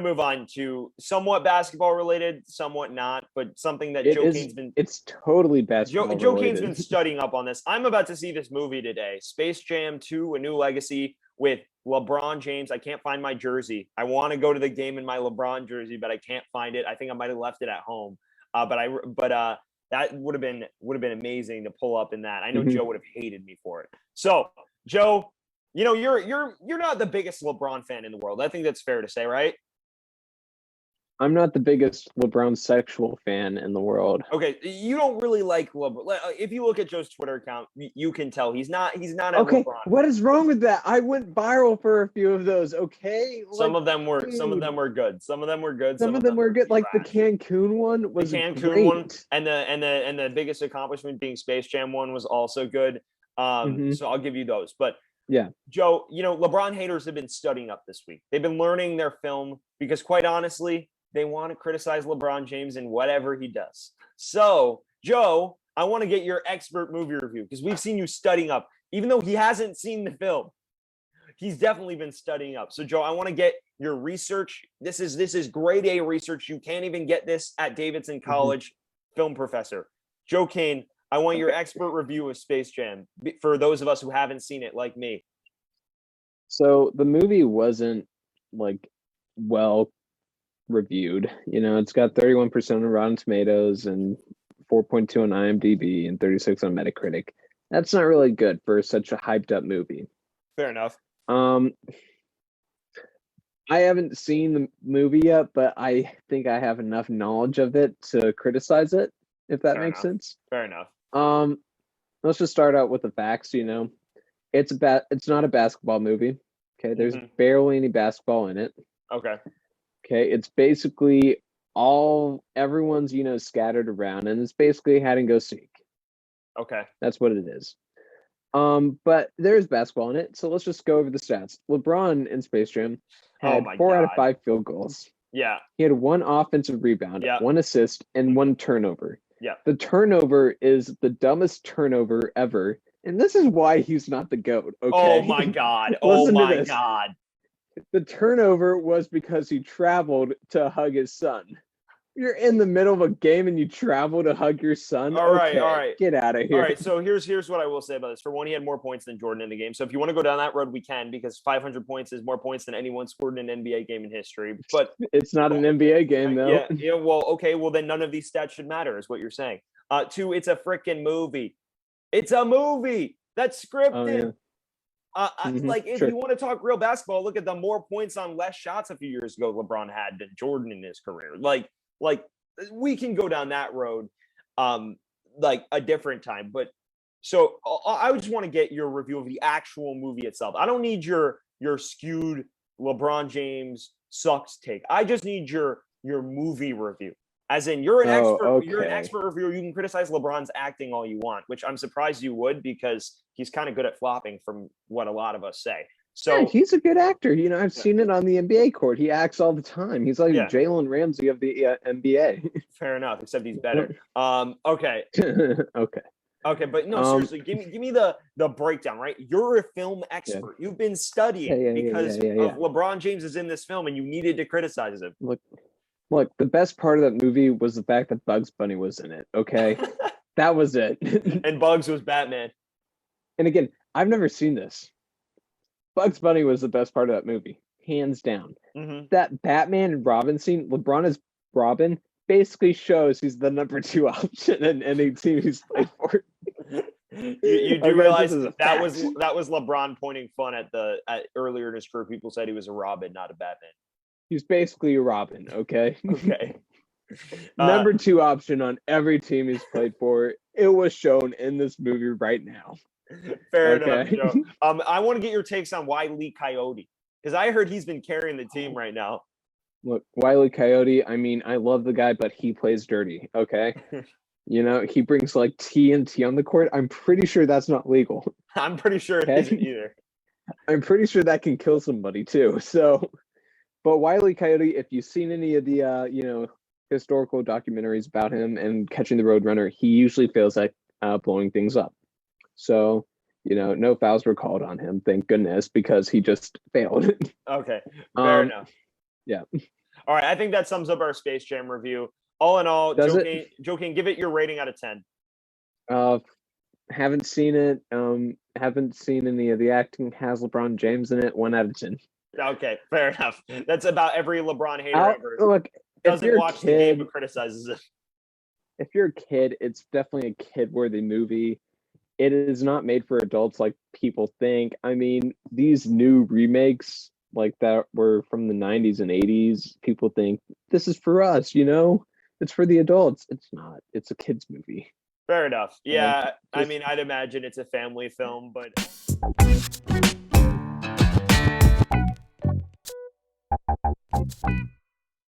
to move on to somewhat basketball related, somewhat not, but something that It's totally basketball Joe Kane's been related. studying up on this. I'm about to see this movie today, Space Jam 2: A New Legacy, with LeBron James. I can't find my jersey. I want to go to the game in my LeBron jersey, but I can't find it. I think I might have left it at home. That would have been amazing to pull up in that. I know Joe would have hated me for it. So, Joe, you're not the biggest LeBron fan in the world. I think that's fair to say, right? I'm not the biggest LeBron sexual fan in the world. Okay, you don't really like LeBron. If you look at Joe's Twitter account, you can tell he's not a Okay, LeBron. what is wrong with that? I went viral for a few of those. Okay, Some of them were good. Some of them were good. Some of them were good. Like the Cancun one was great. One, and the biggest accomplishment being Space Jam 1 was also good. So I'll give you those. But yeah, Joe, LeBron haters have been studying up this week. They've been learning their film because, quite honestly, they want to criticize LeBron James in whatever he does. So, Joe, I want to get your expert movie review because we've seen you studying up. Even though he hasn't seen the film, he's definitely been studying up. So, Joe, I want to get your research. This is grade A research. You can't even get this at Davidson College. Film professor Joe Kane, I want your expert review of Space Jam for those of us who haven't seen it, like me. So the movie wasn't well reviewed. It's got 31% on Rotten Tomatoes and 4.2 on IMDb and 36 on Metacritic. That's not really good for such a hyped up movie. Fair enough. I haven't seen the movie yet, but I think I have enough knowledge of it to criticize it, if that makes sense. Fair enough. Let's just start out with the facts. It's not a basketball movie. Okay, there's barely any basketball in it. Okay, it's basically everyone's scattered around, and it's basically hide and go seek. Okay, that's what it is. But there's basketball in it, so let's just go over the stats. LeBron in Space Jam had 4 out of 5 field goals. Yeah, he had 1 offensive rebound, 1 assist, and 1 turnover. Yeah, the turnover is the dumbest turnover ever, and this is why he's not the GOAT. Okay. Oh my God! Oh my God! The turnover was because he traveled to hug his son. You're in the middle of a game and you travel to hug your son. All right. Get out of here. All right. So here's what I will say about this. For one, he had more points than Jordan in the game. So if you want to go down that road, we can, because 500 points is more points than anyone scored in an NBA game in history. But it's not an NBA game, though. Yeah. Well, okay. Well, then none of these stats should matter, is what you're saying. 2, it's a freaking movie. It's a movie that's scripted. Oh, yeah. If you want to talk real basketball, look at the more points on less shots a few years ago LeBron had than Jordan in his career. We can go down that road a different time. But so I just want to get your review of the actual movie itself. I don't need your skewed LeBron James sucks take. I just need your movie review. As in, you're an expert. Okay. You're an expert reviewer. You can criticize LeBron's acting all you want, which I'm surprised you would, because he's kind of good at flopping, from what a lot of us say. So yeah, he's a good actor. I've seen it on the NBA court. He acts all the time. He's like Jalen Ramsey of the NBA. Fair enough, except he's better. Okay. Okay, but no, seriously, give me the breakdown, right? You're a film expert. Yeah. You've been studying because of LeBron James is in this film, and you needed to criticize him. Look, the best part of that movie was the fact that Bugs Bunny was in it. Okay, that was it. And Bugs was Batman. And again, I've never seen this. Bugs Bunny was the best part of that movie, hands down. That Batman and Robin scene, LeBron as Robin, basically shows he's the number 2 option in any team he's played for. You do realize that was LeBron pointing fun at earlier in his career. People said he was a Robin, not a Batman. He's basically a Robin. Okay. Okay. Number 2 option on every team he's played for. It was shown in this movie right now. Fair enough, Joe. I want to get your takes on Wile E. Coyote, because I heard he's been carrying the team right now. Look, Wile E. Coyote, I love the guy, but he plays dirty, okay? He brings TNT on the court. I'm pretty sure that's not legal. I'm pretty sure it isn't either. I'm pretty sure that can kill somebody too. So, but Wile E. Coyote, if you've seen any of the historical documentaries about him and Catching the Roadrunner, he usually fails at blowing things up. So, no fouls were called on him, thank goodness, because he just failed. Okay, fair enough. Yeah. All right, I think that sums up our Space Jam review. All in all, joking, give it your rating out of 10. Haven't seen it. Haven't seen any of the acting. Has LeBron James in it. 1 out of 10. Okay, fair enough. That's about every LeBron hater ever. Look, Doesn't watch the game but criticizes it. If you're a kid, it's definitely a kid-worthy movie. It is not made for adults like people think. I mean, these new remakes like that were from the 90s and 80s. People think this is for us, It's for the adults. It's not. It's a kids movie. Fair enough. Yeah, I mean, I'd imagine it's a family film, but